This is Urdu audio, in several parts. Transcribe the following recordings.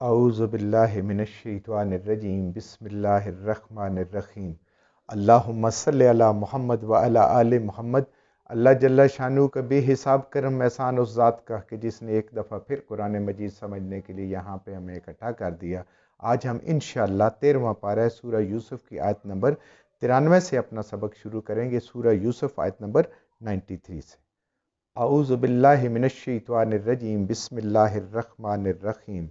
اعوذ باللہ من الشیطان الرجیم بسم اللہ الرحمن الرحیم اللہم صلی علی محمد وعلی آل محمد۔ اللہ جل شانہ کا بے حساب کرم احسان اس ذات کا کہ جس نے ایک دفعہ پھر قرآن مجید سمجھنے کے لیے یہاں پہ ہمیں اکٹھا کر دیا۔ آج ہم انشاءاللہ 13واں پارہ سورہ یوسف کی آیت نمبر 93 سے اپنا سبق شروع کریں گے، سورہ یوسف آیت نمبر 93 سے۔ اعوذ باللہ من الشیطان الرجیم بسم اللہ الرحمن الرحیم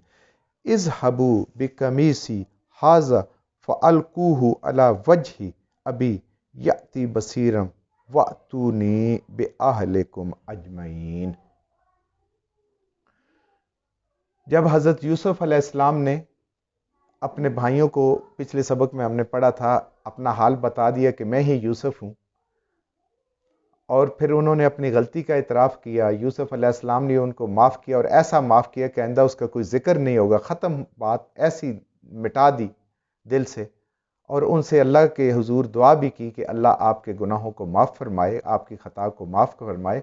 اذهبوا بقمیصی ھذا فالقوہ علی وجہ ابی یأتی بصیرا واتونی باہلکم اجمعین۔ جب حضرت یوسف علیہ السلام نے اپنے بھائیوں کو، پچھلے سبق میں ہم نے پڑھا تھا، اپنا حال بتا دیا کہ میں ہی یوسف ہوں، اور پھر انہوں نے اپنی غلطی کا اعتراف کیا، یوسف علیہ السلام نے ان کو معاف کیا، اور ایسا معاف کیا کہ آئندہ اس کا کوئی ذکر نہیں ہوگا، ختم بات، ایسی مٹا دی دل سے، اور ان سے اللہ کے حضور دعا بھی کی کہ اللہ آپ کے گناہوں کو معاف فرمائے، آپ کی خطا کو معاف فرمائے،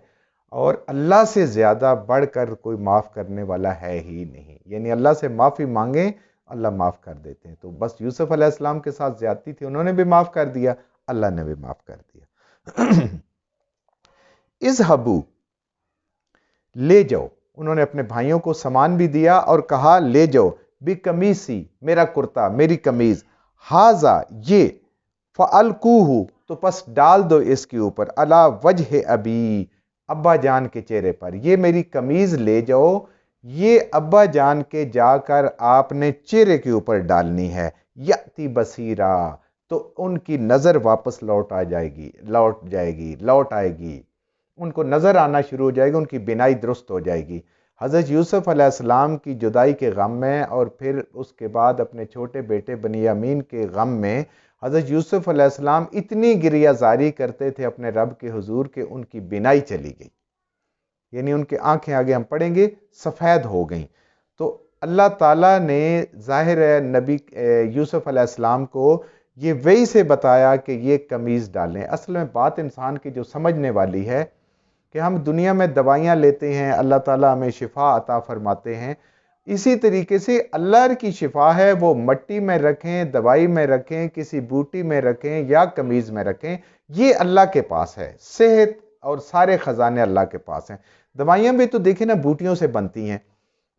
اور اللہ سے زیادہ بڑھ کر کوئی معاف کرنے والا ہے ہی نہیں، یعنی اللہ سے معافی مانگیں اللہ معاف کر دیتے ہیں۔ تو بس یوسف علیہ السلام کے ساتھ زیادتی تھی، انہوں نے بھی معاف کر دیا، اللہ نے بھی معاف کر دیا۔ اذهبوا، لے جاؤ، انہوں نے اپنے بھائیوں کو سامان بھی دیا اور کہا لے جاؤ، بقمیصی، میرا کرتا، میری قمیض، ھذا، یہ، فالقوہ، تو پس ڈال دو اس کے اوپر، علی وجہ ابی، ابا جان کے چہرے پر، یہ میری قمیض لے جاؤ، یہ ابا جان کے جا کر آپ نے چہرے کے اوپر ڈالنی ہے، یأتی بصیرا، تو ان کی نظر واپس لوٹ آئے گی، ان کو نظر آنا شروع ہو جائے گی، ان کی بینائی درست ہو جائے گی۔ حضرت یوسف علیہ السلام کی جدائی کے غم میں، اور پھر اس کے بعد اپنے چھوٹے بیٹے بنیامین کے غم میں، حضرت یوسف علیہ السلام اتنی گریہ زاری کرتے تھے اپنے رب کے حضور کہ ان کی بینائی چلی گئی، یعنی ان کے آنکھیں، آگے ہم پڑھیں گے، سفید ہو گئیں۔ تو اللہ تعالیٰ نے ظاہر ہے نبی یوسف علیہ السلام کو یہ وحی سے بتایا کہ یہ قمیض ڈالیں۔ اصل میں بات انسان کی جو سمجھنے والی ہے کہ ہم دنیا میں دوائیاں لیتے ہیں، اللہ تعالیٰ ہمیں شفا عطا فرماتے ہیں، اسی طریقے سے اللہ کی شفا ہے، وہ مٹی میں رکھیں، دوائی میں رکھیں، کسی بوٹی میں رکھیں یا قمیض میں رکھیں، یہ اللہ کے پاس ہے، صحت اور سارے خزانے اللہ کے پاس ہیں۔ دوائیاں بھی تو دیکھیں نا بوٹیوں سے بنتی ہیں،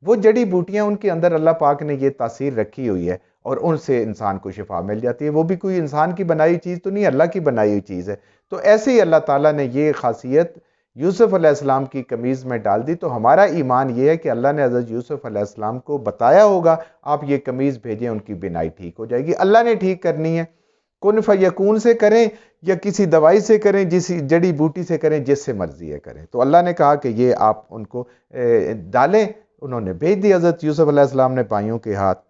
وہ جڑی بوٹیاں، ان کے اندر اللہ پاک نے یہ تاثیر رکھی ہوئی ہے، اور ان سے انسان کو شفا مل جاتی ہے، وہ بھی کوئی انسان کی بنائی چیز تو نہیں، اللہ کی بنائی ہوئی چیز ہے۔ تو ایسے ہی اللہ تعالیٰ نے یہ خاصیت یوسف علیہ السلام کی قمیض میں ڈال دی۔ تو ہمارا ایمان یہ ہے کہ اللہ نے حضرت یوسف علیہ السلام کو بتایا ہوگا آپ یہ قمیض بھیجیں، ان کی بینائی ٹھیک ہو جائے گی، اللہ نے ٹھیک کرنی ہے، کن فیکون سے کریں یا کسی دوائی سے کریں، جس جڑی بوٹی سے کریں، جس سے مرضی ہے کریں۔ تو اللہ نے کہا کہ یہ آپ ان کو ڈالیں، انہوں نے بھیج دی حضرت یوسف علیہ السلام نے بھائیوں کے ہاتھ۔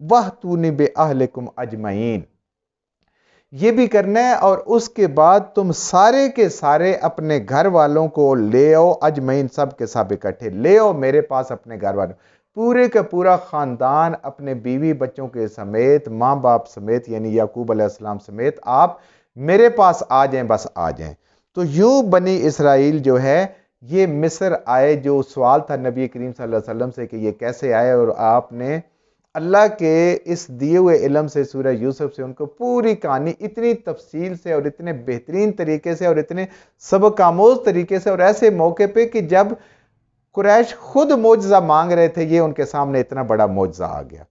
وَأْتُونِي بِأَهْلِكُمْ أَجْمَعِينَ، یہ بھی کرنا ہے، اور اس کے بعد تم سارے کے سارے اپنے گھر والوں کو لے آؤ، اجمعین، سب کے سب اکٹھے لے آؤ میرے پاس، اپنے گھر والوں، پورے کا پورا خاندان اپنے بیوی بچوں کے سمیت، ماں باپ سمیت، یعنی یعقوب علیہ السلام سمیت آپ میرے پاس آ جائیں، بس آ جائیں۔ تو یوں بنی اسرائیل جو ہے یہ مصر آئے، جو سوال تھا نبی کریم صلی اللہ علیہ وسلم سے کہ یہ کیسے آئے، اور آپ نے اللہ کے اس دیے ہوئے علم سے سورہ یوسف سے ان کو پوری کہانی اتنی تفصیل سے اور اتنے بہترین طریقے سے اور اتنے سبق آموز طریقے سے، اور ایسے موقع پہ کہ جب قریش خود معجزہ مانگ رہے تھے، یہ ان کے سامنے اتنا بڑا معجزہ آ گیا،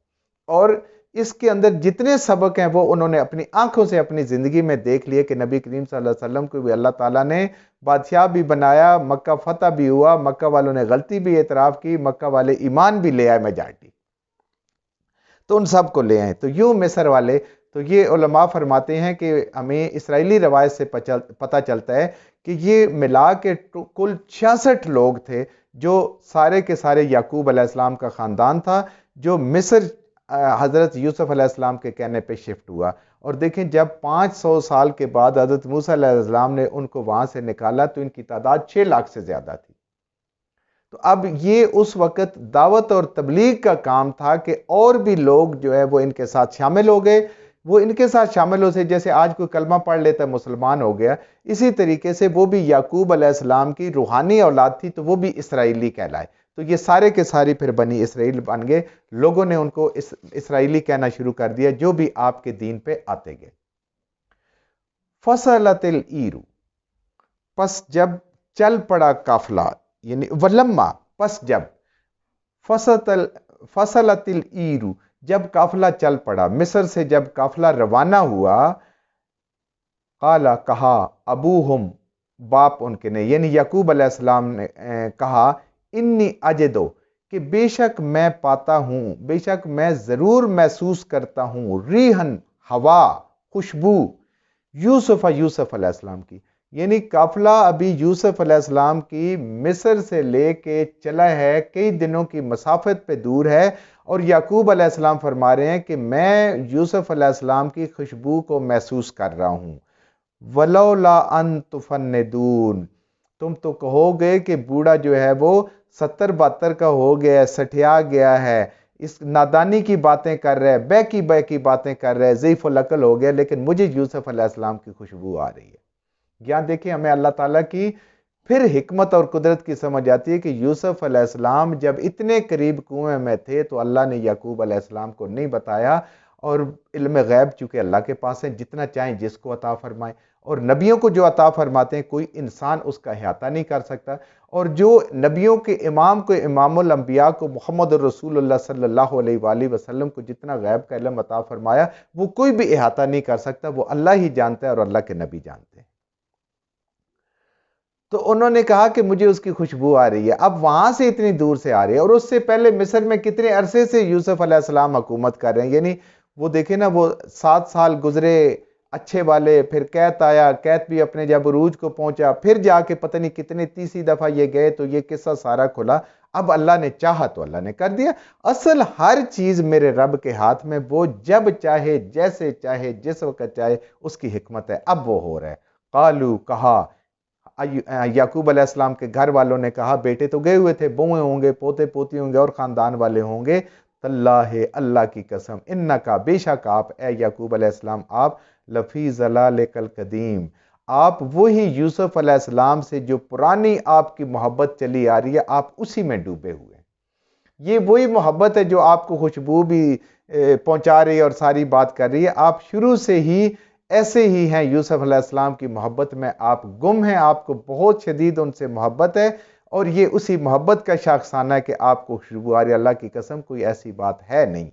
اور اس کے اندر جتنے سبق ہیں وہ انہوں نے اپنی آنکھوں سے اپنی زندگی میں دیکھ لیے کہ نبی کریم صلی اللہ علیہ وسلم کو بھی اللہ تعالیٰ نے بادشاہ بھی بنایا، مکہ فتح بھی ہوا، مکہ والوں نے غلطی بھی اعتراف کی، مکہ والے ایمان بھی لے آئے میجارٹی، تو ان سب کو لے آئیں۔ تو یوں مصر والے، تو یہ علماء فرماتے ہیں کہ ہمیں اسرائیلی روایت سے پتہ چلتا ہے کہ یہ ملا کے کل 66 لوگ تھے، جو سارے کے سارے یعقوب علیہ السلام کا خاندان تھا، جو مصر حضرت یوسف علیہ السلام کے کہنے پہ شفٹ ہوا۔ اور دیکھیں جب 500 سال کے بعد حضرت موسیٰ علیہ السلام نے ان کو وہاں سے نکالا تو ان کی تعداد 6 لاکھ سے زیادہ تھی۔ تو اب یہ اس وقت دعوت اور تبلیغ کا کام تھا کہ اور بھی لوگ جو ہے وہ ان کے ساتھ شامل ہو گئے، وہ ان کے ساتھ شامل ہو سے، جیسے آج کوئی کلمہ پڑھ لیتا ہے مسلمان ہو گیا، اسی طریقے سے وہ بھی یعقوب علیہ السلام کی روحانی اولاد تھی، تو وہ بھی اسرائیلی کہلائے۔ تو یہ سارے کے سارے پھر بنی اسرائیل بن گئے. لوگوں نے ان کو اسرائیلی کہنا شروع کر دیا جو بھی آپ کے دین پہ آتے گئے. فصلت العیر، پس جب چل پڑا قافلہ، یعنی ولما، پس جب، فصلت العیر، جب قافلہ چل پڑا، مصر سے جب قافلہ روانہ ہوا، قالا، کہا، ابوہم، باپ ان کے نے یعنی یعقوب علیہ السلام نے کہا، انی اجدو، کہ بے شک میں پاتا ہوں، بے شک میں ضرور محسوس کرتا ہوں، ریحن، ہوا، خوشبو، یوسف علیہ السلام کی. یعنی قافلہ ابھی یوسف علیہ السلام کی مصر سے لے کے چلا ہے، کئی دنوں کی مسافت پہ دور ہے، اور یعقوب علیہ السلام فرما رہے ہیں کہ میں یوسف علیہ السلام کی خوشبو کو محسوس کر رہا ہوں. ولولا ان تفندون، تم تو کہو گے کہ بوڑھا جو ہے وہ 70-72 کا ہو گیا ہے، سٹھیا گیا ہے، اس نادانی کی باتیں کر رہے، بے کی باتیں کر رہے، ضعیف العقل ہو گیا، لیکن مجھے یوسف علیہ السلام کی خوشبو آ رہی ہے. یہاں دیکھیں ہمیں اللہ تعالیٰ کی پھر حکمت اور قدرت کی سمجھ آتی ہے کہ یوسف علیہ السلام جب اتنے قریب کنویں میں تھے تو اللہ نے یعقوب علیہ السلام کو نہیں بتایا، اور علم غیب چونکہ اللہ کے پاس ہے، جتنا چاہیں جس کو عطا فرمائیں، اور نبیوں کو جو عطا فرماتے ہیں کوئی انسان اس کا احاطہ نہیں کر سکتا، اور جو نبیوں کے امام کو، امام الانبیاء کو، محمد رسول اللہ صلی اللہ علیہ وآلہ وسلم کو جتنا غیب کا علم عطا فرمایا وہ کوئی بھی احاطہ نہیں کر سکتا، وہ اللہ ہی جانتا ہے اور اللہ کے نبی جانتے ہیں. تو انہوں نے کہا کہ مجھے اس کی خوشبو آ رہی ہے. اب وہاں سے اتنی دور سے آ رہی ہے، اور اس سے پہلے مصر میں کتنے عرصے سے یوسف علیہ السلام حکومت کر رہے ہیں. یعنی وہ دیکھیں نا، وہ 7 سال گزرے اچھے والے، پھر قحط آیا، قحط بھی اپنے جب عروج کو پہنچا، پھر جا کے پتہ نہیں کتنے 30 دفعہ یہ گئے تو یہ قصہ سارا کھلا. اب اللہ نے چاہا تو اللہ نے کر دیا. اصل ہر چیز میرے رب کے ہاتھ میں، وہ جب چاہے، جیسے چاہے، جس وقت چاہے، اس کی حکمت ہے. اب وہ ہو رہا ہے. قالو، کہا، یعقوب علیہ السلام کے گھر والوں نے کہا، بیٹے تو گئے ہوئے تھے، بوئے ہوں گے، پوتے پوتی ہوں گے، اور خاندان والے ہوں گے، تاللہ، اللہ کی قسم، انکا، بے شک آپ، اے یعقوب علیہ السلام، آپ لفی ضلالک القدیم، آپ وہی یوسف علیہ السلام سے جو پرانی آپ کی محبت چلی آ رہی ہے، آپ اسی میں ڈوبے ہوئے ہیں. یہ وہی محبت ہے جو آپ کو خوشبو بھی پہنچا رہی ہے اور ساری بات کر رہی ہے. آپ شروع سے ہی ایسے ہی ہیں، یوسف علیہ السلام کی محبت میں آپ گم ہیں، آپ کو بہت شدید ان سے محبت ہے، اور یہ اسی محبت کا شاخسانہ ہے کہ آپ کو خوشبو آ رہی ہے. اللہ کی قسم کوئی ایسی بات ہے نہیں.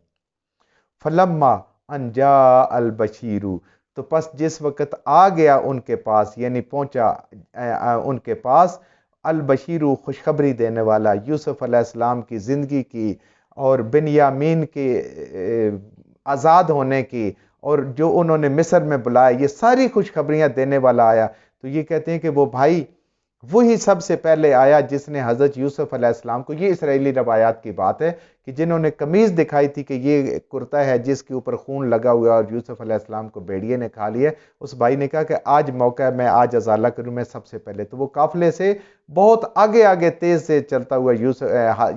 فلما ان جاء البشیر، تو پس جس وقت آ گیا ان کے پاس، یعنی پہنچا ان کے پاس، البشیر، خوشخبری دینے والا، یوسف علیہ السلام کی زندگی کی اور بنیامین کے آزاد ہونے کی، اور جو انہوں نے مصر میں بلایا، یہ ساری خوشخبریاں دینے والا آیا. تو یہ کہتے ہیں کہ وہ بھائی وہی سب سے پہلے آیا جس نے حضرت یوسف علیہ السلام کو، یہ اسرائیلی روایات کی بات ہے کہ جنہوں نے قمیض دکھائی تھی کہ یہ کرتا ہے جس کے اوپر خون لگا ہوا اور یوسف علیہ السلام کو بھیڑیے نے کھا لیا، اس بھائی نے کہا کہ آج موقع ہے، میں آج ازالہ کروں، میں سب سے پہلے. تو وہ قافلے سے بہت آگے آگے تیز سے چلتا ہوا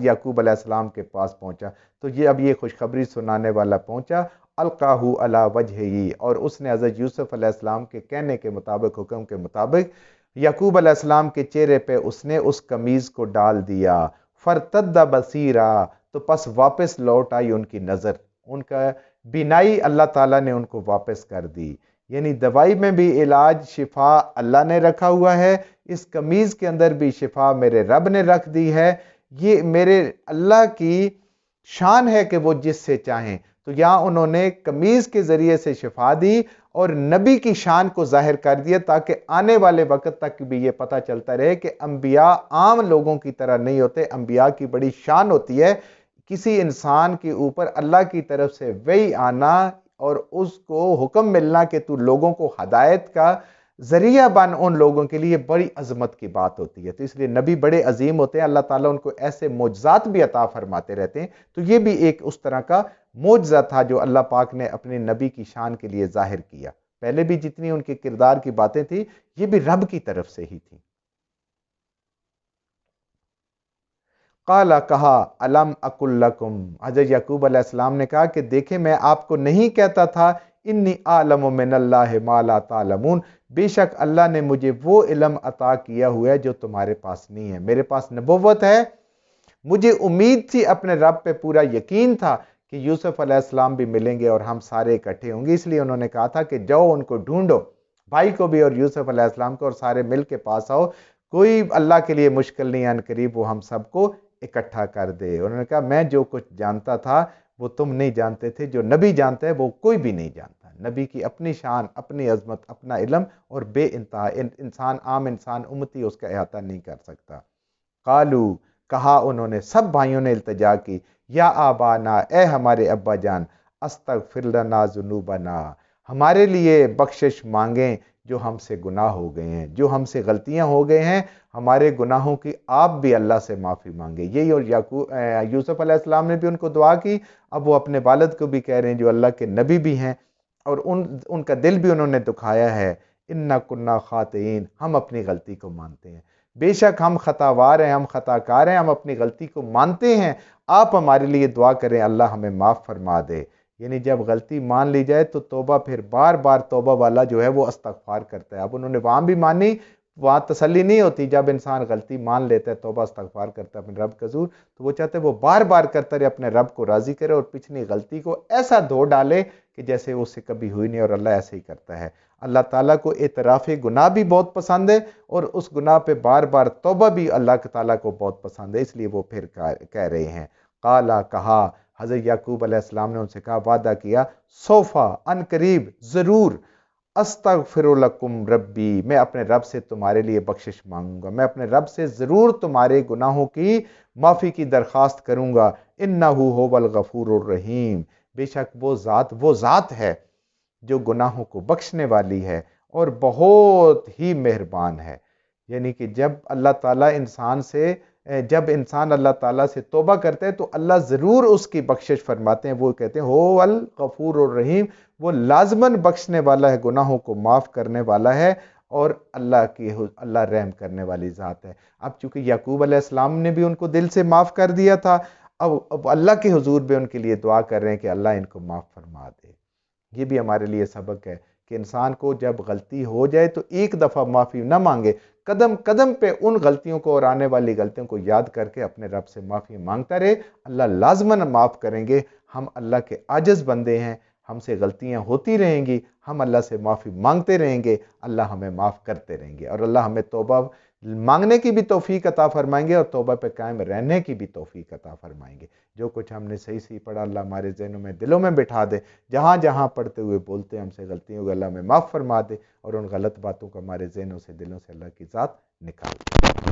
یعقوب علیہ السلام کے پاس پہنچا. تو یہ اب یہ خوشخبری سنانے والا پہنچا. القاہ علی وجہی، اور اس نے حضرت یوسف علیہ السلام کے کہنے کے مطابق، حکم کے مطابق، یعقوب علیہ السلام کے چہرے پہ اس نے اس قمیض کو ڈال دیا. فرتد بصیرا، تو پس واپس لوٹ آئی ان کی نظر، ان کا بینائی اللہ تعالیٰ نے ان کو واپس کر دی. یعنی دوائی میں بھی علاج، شفا اللہ نے رکھا ہوا ہے، اس قمیض کے اندر بھی شفا میرے رب نے رکھ دی ہے. یہ میرے اللہ کی شان ہے کہ وہ جس سے چاہیں. تو یہاں انہوں نے قمیض کے ذریعے سے شفا دی اور نبی کی شان کو ظاہر کر دیا، تاکہ آنے والے وقت تک بھی یہ پتہ چلتا رہے کہ انبیاء عام لوگوں کی طرح نہیں ہوتے. انبیاء کی بڑی شان ہوتی ہے کسی انسان کے اوپر اللہ کی طرف سے وحی آنا اور اس کو حکم ملنا کہ تو لوگوں کو ہدایت کا ذریعہ بن، ان لوگوں کے لیے بڑی عظمت کی بات ہوتی ہے. تو اس لیے نبی بڑے عظیم ہوتے ہیں، اللہ تعالیٰ ان کو ایسے معجزات بھی عطا فرماتے رہتے ہیں. تو یہ بھی ایک اس طرح کا معجزہ تھا جو اللہ پاک نے اپنے نبی کی شان کے لیے ظاہر کیا. پہلے بھی جتنی ان کے کردار کی باتیں تھیں یہ بھی رب کی طرف سے ہی تھیں. قال، کہا، الم اقل لکم، حضرت یعقوب علیہ السلام نے کہا کہ دیکھیں میں آپ کو نہیں کہتا تھا، انی اعلم من اللہ ما لا تعلمون، بے شک اللہ نے مجھے وہ علم عطا کیا ہوا ہے جو تمہارے پاس نہیں ہے. میرے پاس نبوت ہے مجھے امید تھی اپنے رب پہ، پورا یقین تھا کہ یوسف علیہ السلام بھی ملیں گے اور ہم سارے اکٹھے ہوں گے، اس لیے انہوں نے کہا تھا کہ جاؤ ان کو ڈھونڈو، بھائی کو بھی اور یوسف علیہ السلام کو، اور سارے مل کے پاس آؤ، کوئی اللہ کے لیے مشکل نہیں، ان قریب وہ ہم سب کو اکٹھا کر دے۔ انہوں نے کہا میں جو کچھ جانتا تھا وہ تم نہیں جانتے تھے، جو نبی جانتا ہے وہ کوئی بھی نہیں جانتا۔ نبی کی اپنی شان، اپنی عظمت، اپنا علم اور بے انتہا، انسان، عام انسان، امتی اس کا احاطہ نہیں کر سکتا۔ قالو، کہا انہوں نے، سب بھائیوں نے التجا کی، یا آبانا، اے ہمارے ابا جان، استغفر لنا ذنوبنا، ہمارے لیے بخشش مانگیں جو ہم سے گناہ ہو گئے ہیں، جو ہم سے غلطیاں ہو گئے ہیں، ہمارے گناہوں کی آپ بھی اللہ سے معافی مانگے۔ یہی، اور یوسف علیہ السلام نے بھی ان کو دعا کی، اب وہ اپنے والد کو بھی کہہ رہے ہیں جو اللہ کے نبی بھی ہیں، اور ان کا دل بھی انہوں نے دکھایا ہے، اِنَّا كُنَّا خَاطِئِينَ، ہم اپنی غلطی کو مانتے ہیں، بے شک ہم خطاوار ہیں، ہم خطا کار ہیں، ہم اپنی غلطی کو مانتے ہیں، آپ ہمارے لیے دعا کریں اللہ ہمیں معاف فرما دے۔ یعنی جب غلطی مان لی جائے تو توبہ، پھر بار بار توبہ والا جو ہے وہ استغفار کرتا ہے۔ اب انہوں نے وہاں بھی مانی، وہاں تسلی نہیں ہوتی، جب انسان غلطی مان لیتا ہے، توبہ استغفار کرتا ہے اپنے رب کا حضور، تو وہ چاہتے ہیں وہ بار بار کرتا رہے، اپنے رب کو راضی کرے اور پچھلی غلطی کو ایسا دھو ڈالے کہ جیسے اس سے کبھی ہوئی نہیں، اور اللہ ایسے ہی کرتا ہے۔ اللہ تعالیٰ کو اعتراف گناہ بھی بہت پسند ہے، اور اس گناہ پہ بار بار توبہ بھی اللہ تعالیٰ کو بہت پسند ہے، اس لیے وہ پھر کہہ رہے ہیں، قالا، کہا، حضرت یعقوب علیہ السلام نے ان سے کہا، وعدہ کیا، سوفا، ان قریب، ضرور، استغفر لکم ربی، میں اپنے رب سے تمہارے لیے بخشش مانگوں گا، میں اپنے رب سے ضرور تمہارے گناہوں کی معافی کی درخواست کروں گا، انہ هو الغفور الرحیم، بے شک وہ ذات ہے جو گناہوں کو بخشنے والی ہے اور بہت ہی مہربان ہے۔ یعنی کہ جب انسان اللہ تعالیٰ سے توبہ کرتا ہے تو اللہ ضرور اس کی بخشش فرماتے ہیں، وہ کہتے ہیں ہو الغفور الرحیم، وہ لازماً بخشنے والا ہے، گناہوں کو معاف کرنے والا ہے، اور اللہ رحم کرنے والی ذات ہے۔ اب چونکہ یعقوب علیہ السلام نے بھی ان کو دل سے معاف کر دیا تھا، اب اللہ کے حضور بھی ان کے لیے دعا کر رہے ہیں کہ اللہ ان کو معاف فرما دے۔ یہ بھی ہمارے لیے سبق ہے کہ انسان کو جب غلطی ہو جائے تو ایک دفعہ معافی نہ مانگے، قدم قدم پہ ان غلطیوں کو اور آنے والی غلطیوں کو یاد کر کے اپنے رب سے معافی مانگتا رہے، اللہ لازماً معاف کریں گے۔ ہم اللہ کے عاجز بندے ہیں، ہم سے غلطیاں ہوتی رہیں گی، ہم اللہ سے معافی مانگتے رہیں گے، اللہ ہمیں معاف کرتے رہیں گے، اور اللہ ہمیں توبہ مانگنے کی بھی توفیق عطا فرمائیں گے اور توبہ پہ قائم رہنے کی بھی توفیق عطا فرمائیں گے۔ جو کچھ ہم نے صحیح پڑھا اللہ ہمارے ذہنوں میں، دلوں میں بٹھا دے، جہاں جہاں پڑھتے ہوئے بولتے ہم سے غلطیوں کو اللہ ہمیں معاف فرما دے، اور ان غلط باتوں کو ہمارے ذہنوں سے، دلوں سے اللہ کی ذات نکال دے۔